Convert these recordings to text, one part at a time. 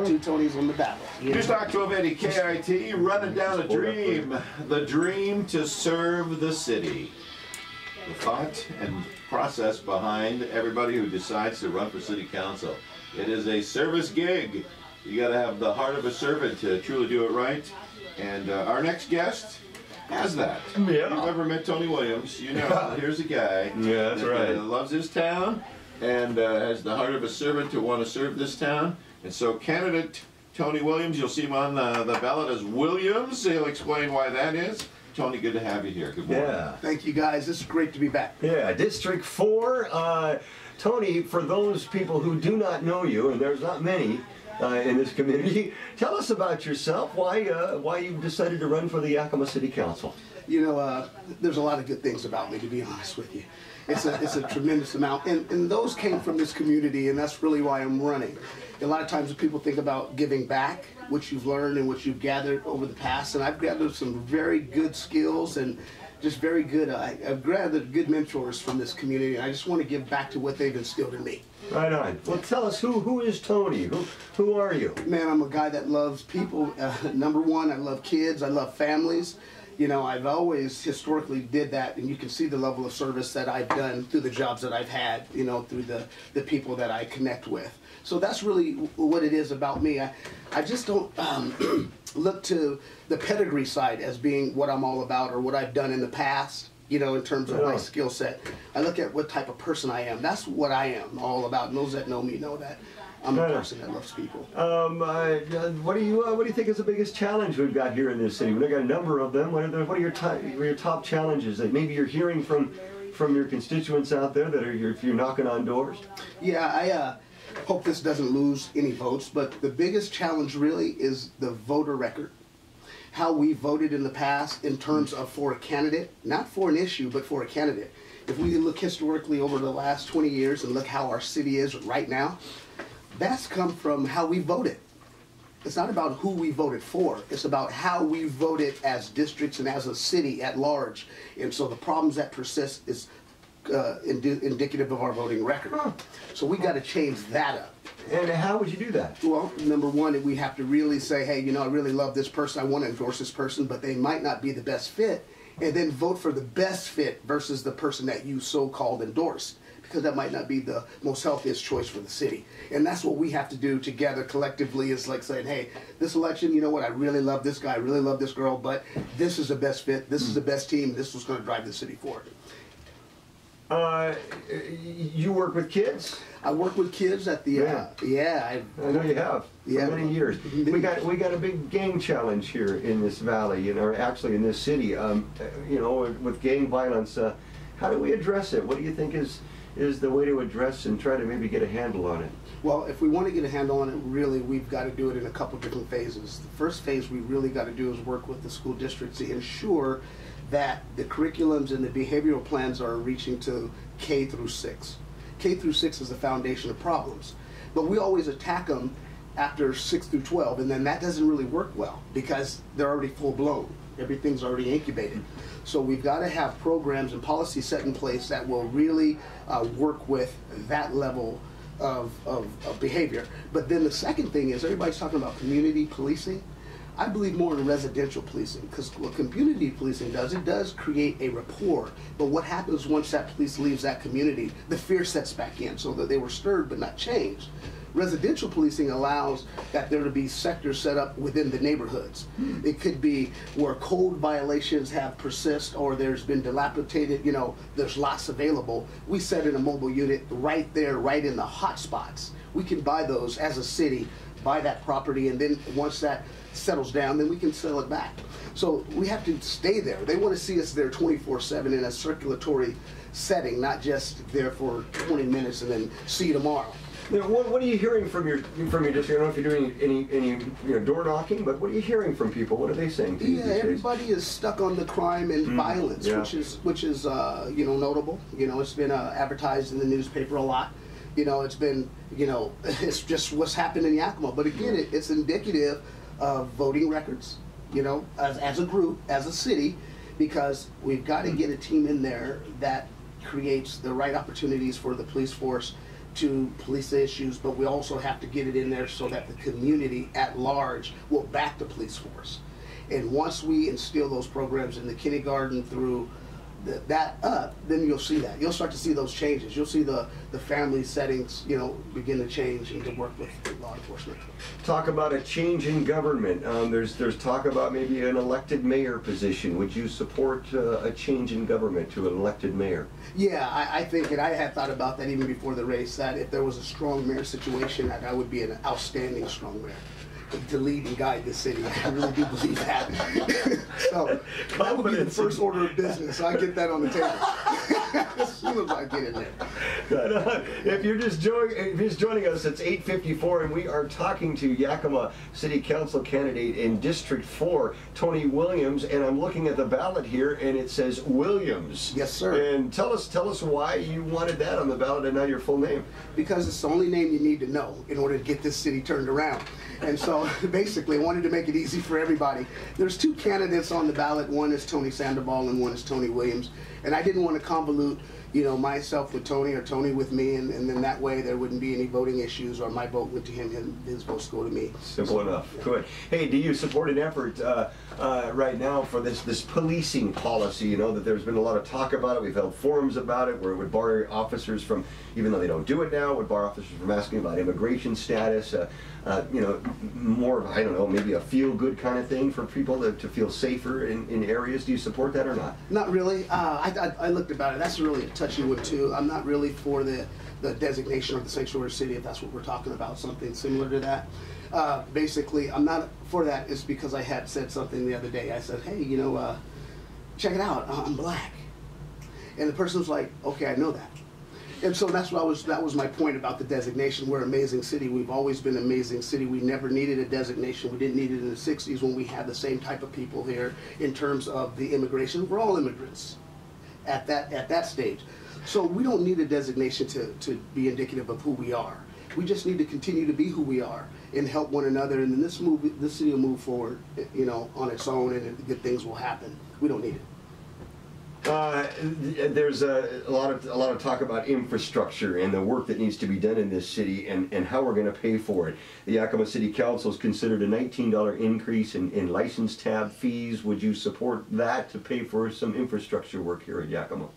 Two Tonys on the battle. News Talk 1280 KIT, running down a dream. The dream to serve the city. The thought and process behind everybody who decides to run for city council. It is a service gig. You got to have the heart of a servant to truly do it right. And our next guest has that. Yeah. If you've ever met Tony Williams, you know here's a guy yeah, that's right. Loves his town and has the heart of a servant to want to serve this town. And so candidate Tony Williams, you'll see him on the ballot as Williams. He'll explain why that is. Tony, good to have you here. Good morning. Yeah. Thank you, guys. This is great to be back. Yeah, District 4. Tony, for those people who do not know you, and there's not many in this community, tell us about yourself, why you decided to run for the Yakima City Council. You know, there's a lot of good things about me, to be honest with you. It's a tremendous amount, and those came from this community, and that's really why I'm running. A lot of times when people think about giving back, what you've learned and what you've gathered over the past, and I've gathered some very good skills and just very good, I've gathered good mentors from this community, and I just want to give back to what they've instilled in me. Right on. Well, tell us, who is Tony? Who are you? Man, I'm a guy that loves people. Number one, I love kids, I love families. You know, I've always historically did that, and you can see the level of service that I've done through the jobs that I've had, you know, through the people that I connect with. So that's really what it is about me. I just don't look to the pedigree side as being what I'm all about or what I've done in the past, you know, in terms of my skill set. I look at what type of person I am. That's what I am all about. And those that know me know that. I'm a person that loves people. What do you think is the biggest challenge we've got here in this city? We've got a number of them. What are your top challenges that maybe you're hearing from your constituents out there that are if you're knocking on doors? Yeah, I hope this doesn't lose any votes, but the biggest challenge really is the voter record. How we voted in the past in terms of for a candidate, not for an issue, but for a candidate. If we look historically over the last 20 years and look how our city is right now, that's come from how we voted. It's not about who we voted for. It's about how we voted as districts and as a city at large. And so the problems that persist is indicative of our voting record. So we got to change that up. And how would you do that? Well, number one, we have to really say, hey, you know, I really love this person. I want to endorse this person, but they might not be the best fit. And then vote for the best fit versus the person that you so-called endorse, because that might not be the most healthiest choice for the city. And that's what we have to do together collectively, is like saying, hey, this election, you know what, I really love this guy, I really love this girl, but this is the best fit, this is the best team, this was going to drive the city forward. You work with kids? I work with kids at the, I know you have, yeah, for many years. We got a big gang challenge here in this valley, you know, or actually in this city, you know, with gang violence. How do we address it? What do you think is the way to address and try to maybe get a handle on it? Well, if we want to get a handle on it, really, we've got to do it in a couple different phases. The first phase we really got to do is work with the school districts to ensure that the curriculums and the behavioral plans are reaching to K through 6. K through 6 is the foundation of problems. But we always attack them after 6 through 12, and then that doesn't really work well because they're already full-blown. Everything's already incubated. So we've got to have programs and policies set in place that will really work with that level of behavior. But then the second thing is, everybody's talking about community policing. I believe more in residential policing, because what community policing does, it does create a rapport. But what happens once that police leaves that community? The fear sets back in, so that they were stirred but not changed. Residential policing allows that there to be sectors set up within the neighborhoods. It could be where code violations have persist, or there's been dilapidated, you know, there's lots available. We set in a mobile unit right there, right in the hot spots. We can buy those as a city, buy that property, and then once that settles down, then we can sell it back. So we have to stay there. They want to see us there 24/7 in a circulatory setting, not just there for 20 minutes and then see you tomorrow. Now, what are you hearing from your district? I don't know if you're doing any door knocking, but what are you hearing from people? What are they saying to you? Yeah, everybody is stuck on the crime and violence, yeah. which is you know, notable. You know, it's been advertised in the newspaper a lot. You know, it's been, you know, it's just what's happened in Yakima. But again, it's indicative of voting records, you know, as a group, as a city, because we've got to get a team in there that creates the right opportunities for the police force to police the issues, but we also have to get it in there so that the community at large will back the police force. And once we instill those programs in the kindergarten through that up, then you'll see that. You'll start to see those changes. You'll see the family settings, you know, begin to change and to work with law enforcement. Talk about a change in government. There's talk about maybe an elected mayor position. Would you support a change in government to an elected mayor? Yeah, I think, and I had thought about that even before the race, that if there was a strong mayor situation, that I would be an outstanding strong mayor to lead and guide the city. I really do believe that. So that would be the first order of business. I get that on the table as soon as I get in there. If you're just joining us, it's 8:54, and we are talking to Yakima City Council candidate in District 4, Tony Williams. And I'm looking at the ballot here, and it says Williams. Yes, sir. And tell us why you wanted that on the ballot and not your full name. Because it's the only name you need to know in order to get this city turned around. And so basically I wanted to make it easy for everybody. There's two candidates on the ballot. One is Tony Sandoval and one is Tony Williams. And I didn't want to convolute, you know, myself with Tony or Tony with me, and then that way there wouldn't be any voting issues, or my vote went to him, his votes go to me. Simple enough. Good. Hey, do you support an effort right now for this policing policy? You know that there's been a lot of talk about it. We've held forums about it where it would bar officers from, even though they don't do it now, would bar officers from asking about immigration status. You know, more, I don't know, maybe a feel-good kind of thing for people to feel safer in areas. Do you support that or not? Not really. I looked about it. That's really a touchy one too. I'm not really for the designation of the sanctuary city, if that's what we're talking about, something similar to that. Basically, I'm not for that. It's because I had said something the other day. I said, hey, you know, check it out. I'm black. And the person was like, okay, I know that. And so that was my point about the designation. We're an amazing city. We've always been an amazing city. We never needed a designation. We didn't need it in the 60s when we had the same type of people here in terms of the immigration. We're all immigrants at that stage. So we don't need a designation to be indicative of who we are. We just need to continue to be who we are and help one another. And then this city will move forward, you know, on its own, and good things will happen. We don't need it. There's a lot of talk about infrastructure and the work that needs to be done in this city and how we're going to pay for it. The Yakima City Council has considered a $19 increase in license tab fees. Would you support that to pay for some infrastructure work here at Yakima?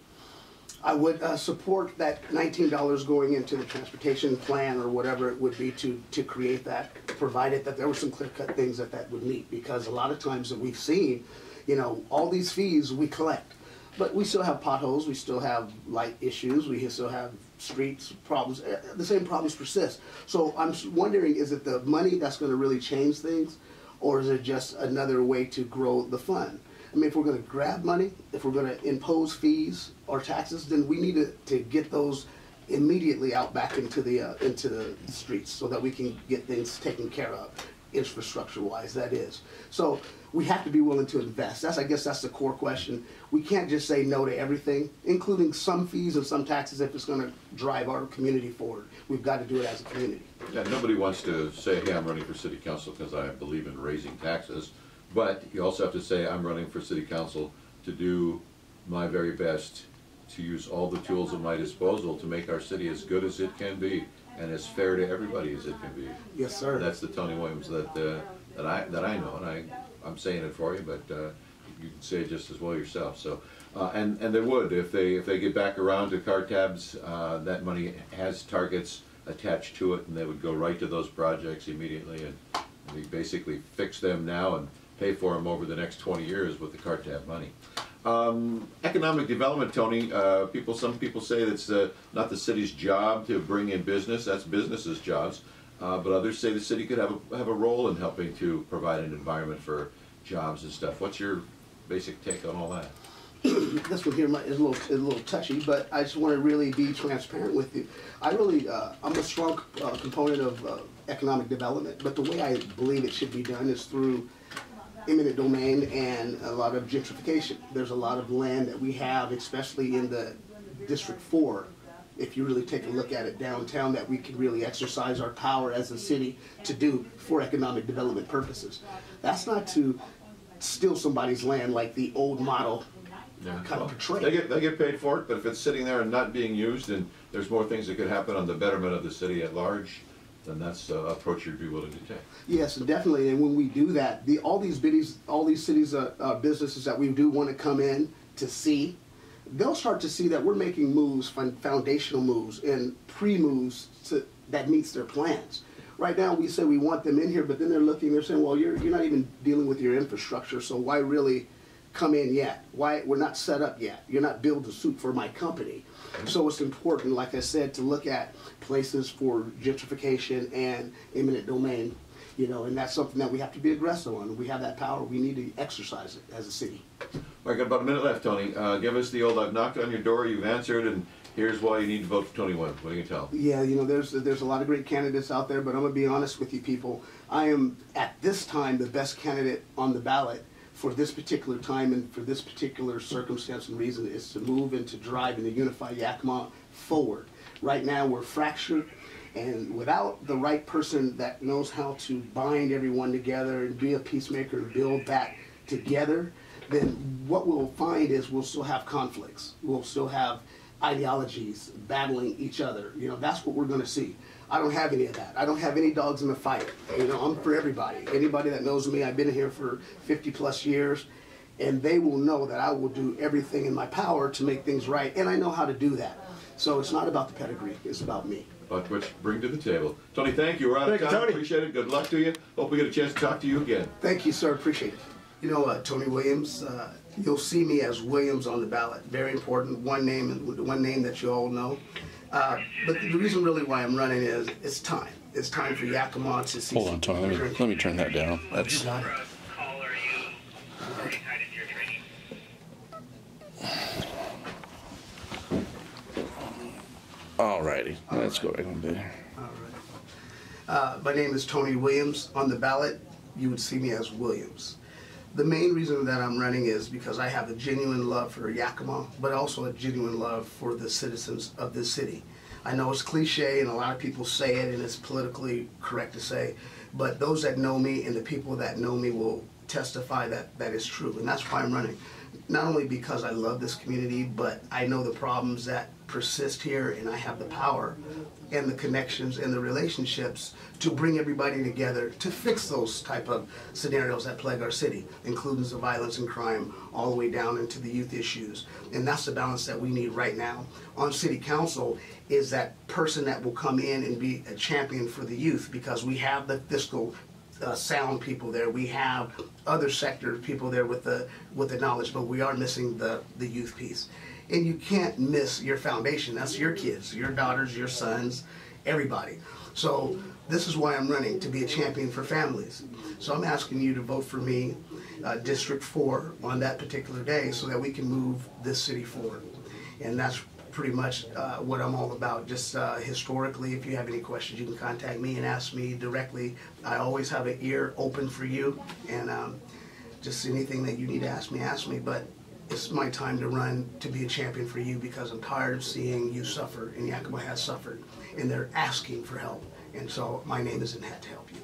I would support that $19 going into the transportation plan or whatever it would be to create that, provided that there were some clear-cut things that would meet. Because a lot of times that we've seen, you know, all these fees we collect. But we still have potholes, we still have light issues, we still have streets problems. The same problems persist. So I'm wondering, is it the money that's going to really change things, or is it just another way to grow the fund? I mean, if we're going to grab money, if we're going to impose fees or taxes, then we need to get those immediately out back into the streets so that we can get things taken care of, infrastructure-wise, that is. So we have to be willing to invest. I guess that's the core question. We can't just say no to everything, including some fees and some taxes if it's going to drive our community forward. We've got to do it as a community. Yeah, nobody wants to say, hey, I'm running for city council because I believe in raising taxes. But you also have to say, I'm running for city council to do my very best to use all the tools at my disposal to make our city as good as it can be and as fair to everybody as it can be. Yes, sir. That's the Tony Williams that I know, and I'm saying it for you, but you can say it just as well yourself. So, and they would if they get back around to car tabs. That money has targets attached to it, and they would go right to those projects immediately, and we basically fix them now and pay for them over the next 20 years with the car tab money. Economic development, Tony. Some people say that's not the city's job to bring in business. That's businesses' jobs. But others say the city could have a role in helping to provide an environment for jobs and stuff. What's your basic take on all that? This one here is a little touchy, but I just want to really be transparent with you. I'm a strong component of economic development, but the way I believe it should be done is through eminent domain and a lot of gentrification. There's a lot of land that we have, especially in the District 4, if you really take a look at it downtown, that we can really exercise our power as a city to do for economic development purposes. That's not to steal somebody's land like the old model kind of portray. They get paid for it, but if it's sitting there and not being used, and there's more things that could happen on the betterment of the city at large, then that's an approach you'd be willing to take. Yes, definitely. And when we do that, all these cities, businesses that we do want to come in to see, they'll start to see that we're making moves, foundational moves, and pre-moves that meets their plans. Right now, we say we want them in here, but then they're saying, well, you're not even dealing with your infrastructure, so why really come in yet? Why we're not set up yet? You're not built a suit for my company. So it's important, like I said, to look at places for gentrification and eminent domain, and that's something that we have to be aggressive on. We have that power. We need to exercise it as a city. All right, got about a minute left, Tony. Give us the old, I've knocked on your door, you've answered, and here's why you need to vote for Tony Williams. What do you tell? Yeah, there's a lot of great candidates out there, but I'm going to be honest with you people. I am, at this time, the best candidate on the ballot for this particular time and for this particular circumstance and reason is to move and to drive and to unify Yakima forward. Right now, we're fractured, and without the right person that knows how to bind everyone together and be a peacemaker and build that together, then what we'll find is we'll still have conflicts. We'll still have ideologies battling each other. That's what we're going to see. I don't have any of that. I don't have any dogs in the fight. I'm for everybody. Anybody that knows me, I've been here for 50 plus years, and they will know that I will do everything in my power to make things right, and I know how to do that. So it's not about the pedigree, it's about me. About what you bring to the table. Tony, thank you. We're out of time. Tony. Appreciate it. Good luck to you. Hope we get a chance to talk to you again. Thank you, sir. Appreciate it. Tony Williams, you'll see me as Williams on the ballot. Very important. One name that you all know. But the reason really why I'm running is it's time. It's time for Yakima to see. Hold on, Tony. Let me turn that down. That's. Alrighty, let's go back on there. All right. My name is Tony Williams. On the ballot, you would see me as Williams. The main reason that I'm running is because I have a genuine love for Yakima, but also a genuine love for the citizens of this city. I know it's cliche and a lot of people say it and it's politically correct to say, but those that know me and the people that know me will testify that that is true, and that's why I'm running. Not only because I love this community, but I know the problems that persist here, and I have the power and the connections and the relationships to bring everybody together to fix those type of scenarios that plague our city, including the violence and crime, all the way down into the youth issues. And that's the balance that we need right now. On city council is that person that will come in and be a champion for the youth, because we have the fiscal sound people there. We have other sector people there with the knowledge, but we are missing the youth piece. And you can't miss your foundation. That's your kids, your daughters, your sons, everybody. So this is why I'm running, to be a champion for families. So I'm asking you to vote for me, District 4, on that particular day so that we can move this city forward. And that's pretty much what I'm all about. Just historically, if you have any questions, you can contact me and ask me directly. I always have an ear open for you, and just anything that you need to ask me. But it's my time to run, to be a champion for you, because I'm tired of seeing you suffer, and Yakima has suffered, and they're asking for help. And so my name is in hat to help you.